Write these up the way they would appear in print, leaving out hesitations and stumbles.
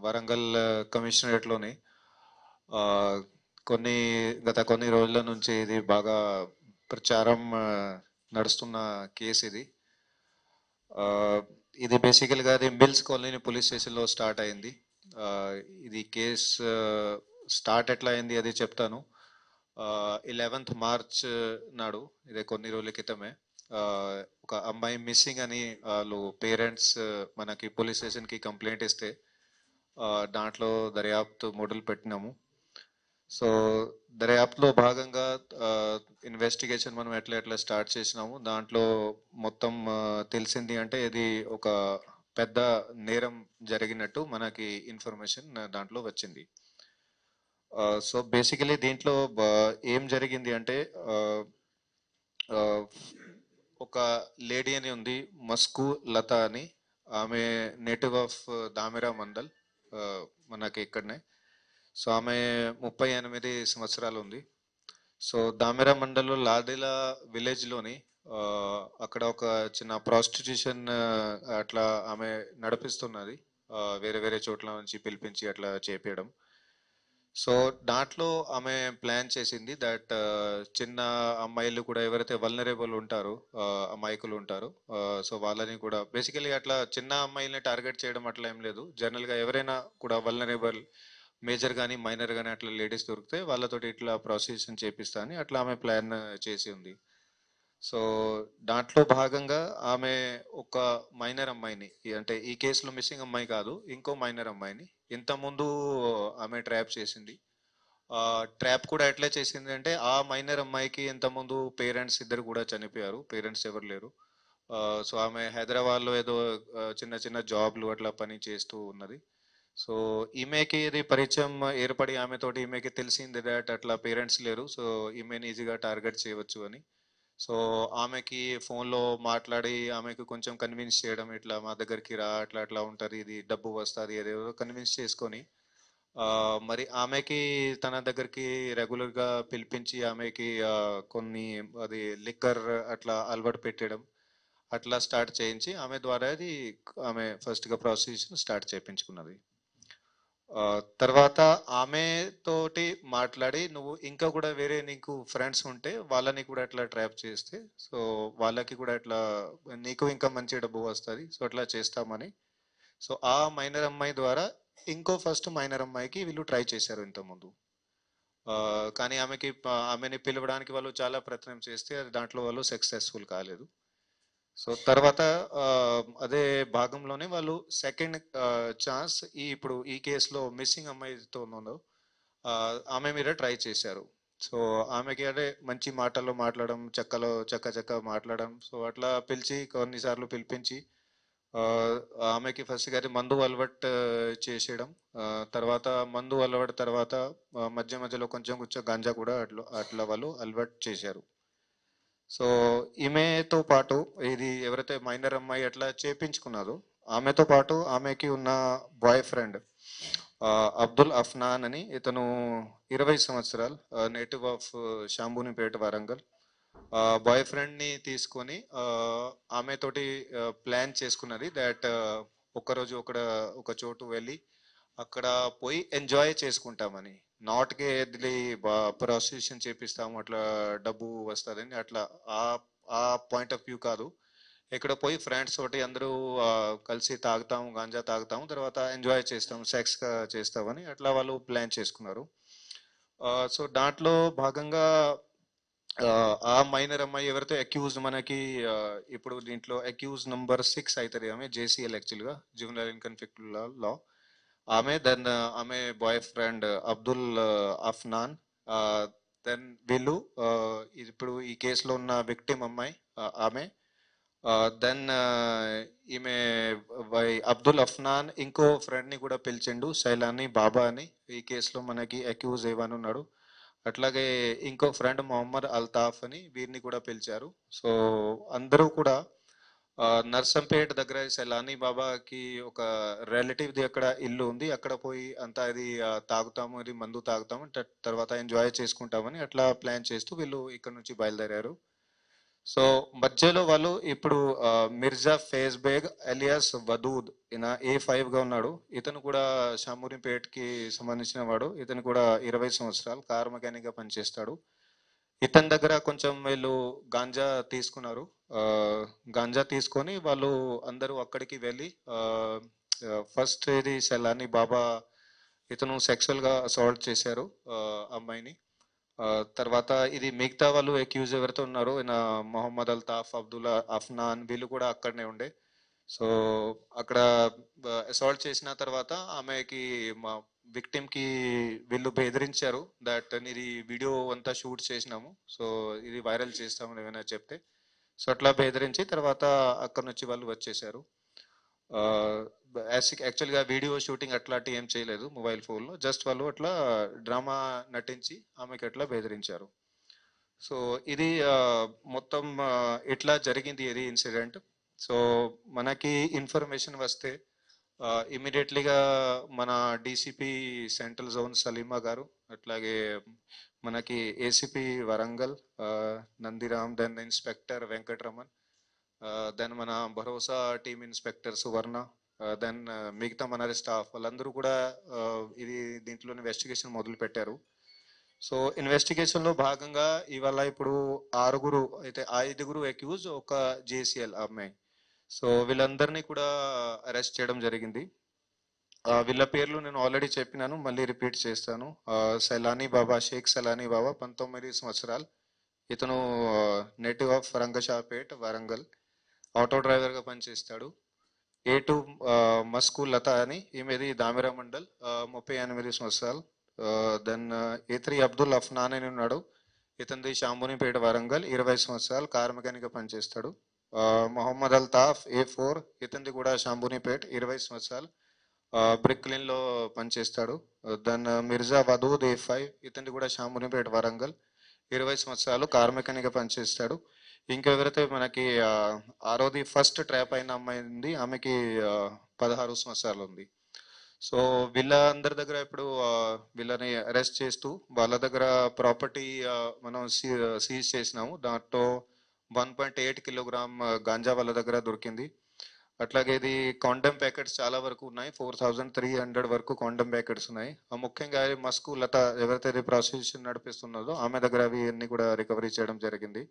వరంగల్ కమిషనరేట్లోని గత కొన్ని రోజుల నుంచి ఇది బాగా ప్రచారం నడుస్తున్న కేసు ఇది. ఇది బేసికల్గా అది మిల్స్ కాలనీ పోలీస్ స్టేషన్లో స్టార్ట్ అయింది. ఇది కేసు స్టార్ట్ ఎట్లా అయింది అది చెప్తాను. 11th మార్చ్ నాడు, ఇదే కొన్ని రోజుల క్రితమే, ఒక అమ్మాయి మిస్సింగ్ అని వాళ్ళు పేరెంట్స్ మనకి పోలీస్ స్టేషన్కి కంప్లైంట్ ఇస్తే దాంట్లో దర్యాప్తు మొదలు పెట్టినాము. సో దర్యాప్తులో భాగంగా ఇన్వెస్టిగేషన్ మనం ఎట్లా స్టార్ట్ చేసినాము. దాంట్లో మొత్తం తెలిసింది అంటే ఇది ఒక పెద్ద నేరం జరిగినట్టు మనకి ఇన్ఫర్మేషన్ దాంట్లో వచ్చింది. సో బేసికలీ దీంట్లో ఏం జరిగింది అంటే ఒక లేడీ అని ఉంది, మస్కు లత అని. ఆమె నేటివ్ ఆఫ్ దామిరా మండల్, మనకి ఇక్కడనే. సో ఆమె 38 సంవత్సరాలు ఉంది. సో దామిరా మండల్లో లాదిలా విలేజ్లోని అక్కడ ఒక చిన్న ప్రాస్టిట్యూషన్ అట్లా ఆమె నడిపిస్తున్నది, వేరే వేరే చోట్ల నుంచి పిలిపించి అట్లా చేపించడం. సో దాంట్లో ఆమె ప్లాన్ చేసింది దట్ చిన్న అమ్మాయిలు కూడా ఎవరైతే వల్నరేబుల్ ఉంటారో, అమాయకులు ఉంటారో, సో వాళ్ళని కూడా బేసికలీ అట్లా చిన్న అమ్మాయిల్ని టార్గెట్ చేయడం అట్లా ఏం లేదు. జనరల్గా ఎవరైనా కూడా వల్నరేబుల్, మేజర్ కానీ మైనర్ కానీ అట్లా లేడీస్ దొరికితే వాళ్ళతోటి ఇట్లా ప్రాసిక్యూషన్ చేపిస్తా అని అట్లా ఆమె ప్లాన్ చేసి ఉంది. సో దాంట్లో భాగంగా ఆమె ఒక మైనర్ అమ్మాయిని, అంటే ఈ కేసులో మిస్సింగ్ అమ్మాయి కాదు, ఇంకో మైనర్ అమ్మాయిని ఇంతకుముందు ఆమె ట్రాప్ చేసింది. ట్రాప్ కూడా ఎట్లా చేసింది అంటే ఆ మైనర్ అమ్మాయికి ఇంతకుముందు పేరెంట్స్ ఇద్దరు కూడా చనిపోయారు, పేరెంట్స్ ఎవరు లేరు. సో ఆమె హైదరాబాద్లో ఏదో చిన్న చిన్న జాబ్లు అట్లా పని చేస్తూ ఉన్నది. సో ఈమెకి ఇది పరిచయం ఏర్పడి ఆమెతోటి ఈమెకి తెలిసింది దాట్ అట్లా పేరెంట్స్ లేరు, సో ఈమెని ఈజీగా టార్గెట్ చేయవచ్చు అని. సో ఆమెకి ఫోన్లో మాట్లాడి ఆమెకు కొంచెం కన్విన్స్ చేయడం, ఇట్లా మా దగ్గరికి రా, అట్లా అట్లా ఉంటుంది, ఇది డబ్బు వస్తుంది, అదేదో కన్విన్స్ చేసుకొని మరి ఆమెకి తన దగ్గరికి రెగ్యులర్గా పిలిపించి ఆమెకి కొన్ని అది లిక్కర్ అట్లా అలవాటు పెట్టడం అట్లా స్టార్ట్ చేయించి ఆమె ద్వారా అది ఆమె ఫస్ట్గా ప్రాసిక్యూషన్ స్టార్ట్ చేయించుకున్నది. తర్వాత ఆమె తోటి మాట్లాడి నువ్వు ఇంకా కూడా వేరే నీకు ఫ్రెండ్స్ ఉంటే వాళ్ళని కూడా అట్లా ట్రాప్ చేస్తే సో వాళ్ళకి కూడా అట్లా నీకు ఇంకా మంచి డబ్బు వస్తుంది, సో అట్లా చేస్తామని. సో ఆ మైనర్ అమ్మాయి ద్వారా ఇంకో ఫస్ట్ మైనర్ అమ్మాయికి వీళ్ళు ట్రై చేశారు ఇంతకుముందు. కానీ ఆమెని పిలవడానికి వాళ్ళు చాలా ప్రయత్నం చేస్తే అది దాంట్లో వాళ్ళు సక్సెస్ఫుల్ కాలేదు. సో తర్వాత అదే భాగంలోనే వాళ్ళు సెకండ్ ఛాన్స్ ఇప్పుడు ఈ కేసులో మిస్సింగ్ అమ్మాయితో ఉందో ఆమె మీద ట్రై చేశారు. సో ఆమెకి అదే మంచి మాటల్లో మాట్లాడడం, చక్క మాట్లాడడం, సో అట్లా పిలిచి కొన్నిసార్లు పిలిపించి ఆమెకి ఫస్ట్ గారి మందు అలవాటు చేసేయడం, తర్వాత మందు అలవాటు తర్వాత మధ్యలో కొంచెం గాంజా కూడా అట్లా వాళ్ళు అలవాటు చేశారు. సో ఈమెతో పాటు ఇది ఎవరైతే మైనర్ అమ్మాయి అట్లా చేపించుకున్నారో ఆమెతో పాటు ఆమెకి ఉన్న బాయ్ ఫ్రెండ్ అబ్దుల్ అఫ్నాన్ అని, ఇతను 20 సంవత్సరాలు, నేటివ్ ఆఫ్ శాంబూనిపేట వరంగల్. బాయ్ ఫ్రెండ్ని తీసుకొని ఆమెతోటి ప్లాన్ చేసుకున్నది దాట్ ఒకరోజు ఒక చోటు వెళ్ళి అక్కడ పోయి ఎంజాయ్ చేసుకుంటామని, నాట్కి వెళ్ళి ప్రాసిక్యూషన్ చేపిస్తాము అట్లా డబ్బు వస్తుందని అట్లా ఆ పాయింట్ ఆఫ్ వ్యూ కాదు. ఇక్కడ పోయి ఫ్రెండ్స్ తోటి అందరూ కలిసి తాగుతాము, గాంజా తాగుతాము, తర్వాత ఎంజాయ్ చేస్తాము, సెక్స్ చేస్తామని అట్లా వాళ్ళు ప్లాన్ చేసుకున్నారు. సో దాంట్లో భాగంగా ఆ మైనర్ అమ్మాయి ఎవరైతే అక్యూజ్ మనకి ఇప్పుడు దీంట్లో అక్యూజ్ నంబర్ 6 అవుతుంది ఆమె, JCL యాక్చువల్గా జువెనైల్ కాన్ఫ్లిక్ట్ లా. ఆమె boyfriend Abdul Afnan, then వీళ్ళు ఇప్పుడు ఈ కేసులో ఉన్న విక్టిమ్ అమ్మాయి ఆమె, దెన్ ఈమె అబ్దుల్ అఫ్నాన్ ఇంకో ఫ్రెండ్ని కూడా పిలిచిండు, శైలాని బాబా అని, ఈ కేసులో మనకి అక్యూజ్ ఏవని ఉన్నాడు. అట్లాగే ఇంకో ఫ్రెండ్ మొహమ్మద్ అల్తాఫ్ అని, వీరిని కూడా పిలిచారు. సో అందరూ కూడా నర్సంపేట దగ్గర సైలానీ బాబాకి ఒక రిలేటివ్ది అక్కడ ఇల్లు ఉంది, అక్కడ పోయి అంతా అది తాగుతాము, ఇది మందు తాగుతాము, తర్వాత ఎంజాయ్ చేసుకుంటామని అట్లా ప్లాన్ చేస్తూ వీళ్ళు ఇక్కడ నుంచి బయలుదేరారు. సో మధ్యలో వాళ్ళు ఇప్పుడు మిర్జా ఫేజ్ బేగ్ ఎలియాస్ వదూద్ ఈయన A5 గా ఉన్నాడు. ఇతను కూడా షామూరిపేట్కి సంబంధించిన వాడు. ఇతను కూడా 20 సంవత్సరాలు కార్ మెకానిక్ గా పనిచేస్తాడు. ఇతని దగ్గర కొంచెం వీళ్ళు గాంజా తీసుకున్నారు. ఆ, గాంజా తీసుకొని వాళ్ళు అందరూ అక్కడికి వెళ్ళి ఫస్ట్ ఇది సెలాని బాబా ఇతను సెక్షువల్ గా అసాల్ట్ చేశారు అమ్మాయిని. ఆ, తర్వాత ఇది మిగతా వాళ్ళు అక్యూజ్ ఎవరైతే ఉన్నారో ఈయన మొహమ్మద్ అల్తాఫ్ అబ్దుల్లా అఫ్నాన్ వీళ్ళు కూడా అక్కడనే ఉండే. సో అక్కడ అసాల్ట్ చేసిన తర్వాత ఆమెకి మా విక్టిమ్ కి వీళ్ళు బెదిరించారు దట్ ఇది వీడియో అంతా షూట్ చేసినాము, సో ఇది వైరల్ చేస్తామని ఏమైనా చెప్తే. సో అట్లా బెదిరించి తర్వాత అక్కడ నుంచి వాళ్ళు వచ్చేసారు. యాక్చువల్గా వీడియో షూటింగ్ అట్లాంటి ఏం చేయలేదు మొబైల్ ఫోన్లో, జస్ట్ వాళ్ళు అట్లా డ్రామా నటించి ఆమెకి అట్లా బెదిరించారు. సో ఇది మొత్తం ఇట్లా జరిగింది ఇది ఇన్సిడెంట్. సో మనకి ఇన్ఫర్మేషన్ వస్తే ఇమీడియట్లీగా మన DCP central zone Salima garu, అట్లాగే మనకి ACP Warangal Nandiram, then inspector Venkataraman, then మన భరోసా టీమ్ ఇన్స్పెక్టర్ సువర్ణ, దెన్ మిగతా మన స్టాఫ్ వాళ్ళందరూ కూడా ఇది దీంట్లో ఇన్వెస్టిగేషన్ మొదలు పెట్టారు. సో ఇన్వెస్టిగేషన్ లో భాగంగా ఇవాళ ఇప్పుడు అయితే 5 అక్యూజ్ ఒక జేసీఎల్ అమ్మాయి. సో వీళ్ళందరినీ కూడా అరెస్ట్ చేయడం జరిగింది. వీళ్ళ పేర్లు నేను ఆల్రెడీ చెప్పినాను, మళ్ళీ రిపీట్ చేస్తాను. సైలానీ బాబా, షేక్ సైలానీ బాబా 19 సంవత్సరాలు. ఇతను native of Rangashapet Warangal, auto driver గా పనిచేస్తాడు. A2 మస్కు లత అని, ఈమెది దామిరా మండల్, 38 సంవత్సరాలు. దెన్ A3 అబ్దుల్ అఫ్నాన్ అని ఉన్నాడు. ఇతనిది షాంబునిపేట వరంగల్, 20 సంవత్సరాలు, కార్ మెకానిక్ గా పనిచేస్తాడు. మొహమ్మద్ అల్తాఫ్ A4, ఇతనిది కూడా షాంబునిపేట్, 20 సంవత్సరాలు, బ్రిక్లిన్ లో పనిచేస్తాడు. దెన్ మిర్జా వదూద్ A5, ఇతనిది కూడా షాంబునిపేట వరంగల్, 20 సంవత్సరాలు, కార్ మెకానిక్ గా పనిచేస్తాడు. ఇంకా ఎవరైతే మనకి ఆరోది ఫస్ట్ ట్రాప్ అయిన అమ్మాయి ఉంది, ఆమెకి 16 సంవత్సరాలు ఉంది. సో వీళ్ళందరి దగ్గర ఇప్పుడు వీళ్ళని అరెస్ట్ చేస్తూ వాళ్ళ దగ్గర ప్రాపర్టీ మనం సీజ్ చేసినాము. దాంట్లో 1.8 కిలోగ్రామ్ గాంజా వాళ్ళ దగ్గర దొరికింది. అట్లాగే ఇది కాండమ్ ప్యాకెట్స్ చాలా వరకు ఉన్నాయి, 4300 వరకు కాండమ్ ప్యాకెట్స్ ఉన్నాయి. ముఖ్యంగా మస్కు లత ఎవరైతే ప్రాసిక్యూషన్ నడిపిస్తున్నదో ఆమె దగ్గర అవి అన్ని కూడా రికవరీ చేయడం జరిగింది.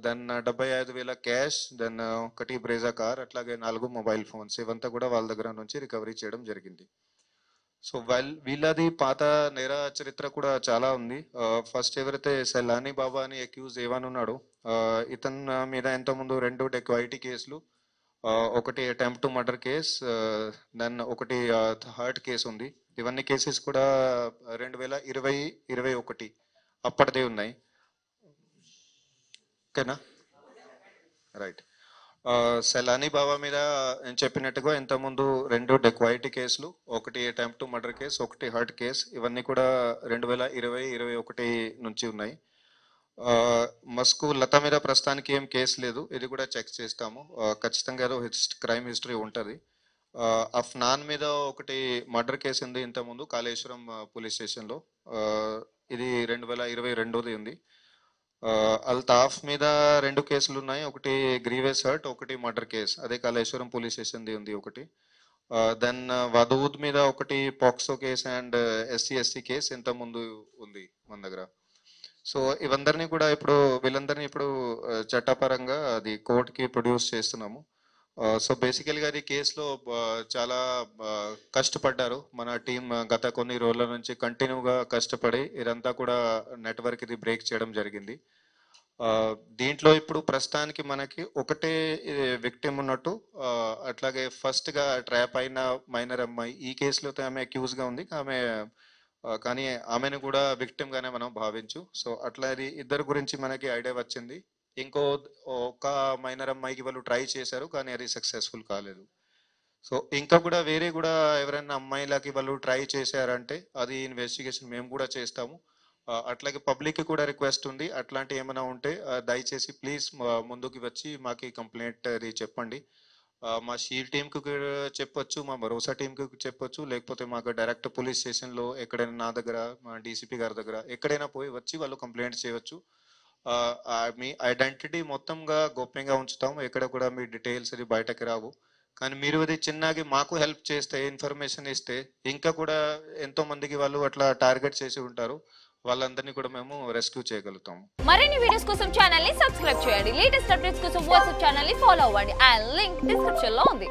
దెన్ 75,000 క్యాష్, దెన్ ఒకటి బ్రేజా కార్, అట్లాగే 4 మొబైల్ ఫోన్స్, ఇవంతా కూడా వాళ్ళ దగ్గర నుంచి రికవరీ చేయడం జరిగింది. సో వీళ్ళది పాత నేర చరిత్ర కూడా చాలా ఉంది. ఫస్ట్ ఎవరైతే సెలానీ బాబా అని అక్యూజ్ ఏవన్ ఉన్నాడు, ఇతని మీద ఇంత ముందు 2 డెకాయిటీ కేసులు, ఒకటి attempt to murder case, then ఒకటి హర్ట్ కేసు ఉంది. ఇవన్నీ కేసెస్ కూడా 2020-21 అప్పటిదే ఉన్నాయి. ఓకేనా, రైట్. సెలానీ బాబా మీద నేను చెప్పినట్టుగా ఇంతకుముందు 2 డెకాయిటీ కేసులు, ఒకటి అటెంప్ట్ టు మర్డర్ కేసు, ఒకటి హర్ట్ కేసు, ఇవన్నీ కూడా 2020-21 నుంచి ఉన్నాయి. మస్కు లత మీద ప్రస్తుతానికి ఏం కేసు లేదు, ఇది కూడా చెక్ చేస్తాము. ఖచ్చితంగా ఏదో క్రైమ్ హిస్టరీ ఉంటుంది. అఫ్నాన్ మీద ఒకటి మర్డర్ కేసు ఉంది ఇంతకుముందు కాళేశ్వరం పోలీస్ స్టేషన్లో, ఇది 2022 ఉంది. అల్తాఫ్ మీద 2 కేసులు ఉన్నాయి, ఒకటి గ్రీవెస్ హర్ట్, ఒకటి మర్డర్ కేసు, అదే కాళేశ్వరం పోలీస్ స్టేషన్ ది ఉంది ఒకటి. దెన్ వదూద్ మీద ఒకటి POCSO case and SC/ST case ఇంత ముందు ఉంది మన దగ్గర. సో ఇవందరినీ కూడా ఇప్పుడు వీళ్ళందరినీ ఇప్పుడు చట్టపరంగా అది కోర్టుకి ప్రొడ్యూస్ చేస్తున్నాము. సో బేసికల్గా అది కేసులో చాలా కష్టపడ్డారు మన టీం. గత కొన్ని రోజుల నుంచి కంటిన్యూగా కష్టపడి ఇదంతా కూడా నెట్వర్క్ ఇది బ్రేక్ చేయడం జరిగింది. దీంట్లో ఇప్పుడు ప్రస్తుతానికి మనకి ఒకటే విక్టిమ్ ఉన్నట్టు, అట్లాగే ఫస్ట్ గా ట్రాప్ అయిన మైనర్ అమ్మాయి ఈ కేసులో ఆమె అక్యూజ్ గా ఉంది, ఆమె కానీ ఆమెను కూడా విక్టిమ్ గానే మనం భావించు. సో అట్లా అది ఇద్దరు గురించి మనకి ఐడియా వచ్చింది. ఇంకో ఒక మైనర్ అమ్మాయికి వాళ్ళు ట్రై చేశారు కానీ అది సక్సెస్ఫుల్ కాలేదు. సో ఇంకా కూడా వేరే కూడా ఎవరైనా అమ్మాయిలకి వాళ్ళు ట్రై చేశారంటే అది ఇన్వెస్టిగేషన్ మేము కూడా చేస్తాము. అట్లాగే పబ్లిక్ కూడా రిక్వెస్ట్ ఉంది, అట్లాంటి ఏమైనా ఉంటే దయచేసి ప్లీజ్ ముందుకు వచ్చి మాకు కంప్లైంట్ అది చెప్పండి. మా షీల్ టీంకి చెప్పొచ్చు, మా భరోసా టీంకి చెప్పొచ్చు, లేకపోతే మాకు డైరెక్ట్ పోలీస్ స్టేషన్లో ఎక్కడైనా నా దగ్గర మా డీసీపీ గారి దగ్గర ఎక్కడైనా పోయి వచ్చి వాళ్ళు కంప్లైంట్ చేయవచ్చు. మీ ఐడెంటిటీ మొత్తంగా గోప్యంగా ఉంచుతాం. ఎక్కడ కూడా మీ డీటెయిల్స్ అది బయటకి రావు. కానీ మీరు అది చిన్నగా మాకు హెల్ప్ చేస్తే, ఇన్ఫర్మేషన్ ఇస్తే ఇంకా కూడా ఎంతో మందికి వాళ్ళు అట్లా టార్గెట్ చేసి ఉంటారు. వాళ్ళందరినీ కూడా మేము రెస్క్యూ చేయగలుగుతాం. మరిన్ని వీడియోస్ కోసం ఛానల్ ని సబ్స్క్రైబ్ చేయండి. లేటెస్ట్ అప్డేట్స్ కోసం వాట్సాప్ ఛానల్ ని ఫాలో అవ్వండి. ఆ లింక్ డిస్క్రిప్షన్ లో ఉంది.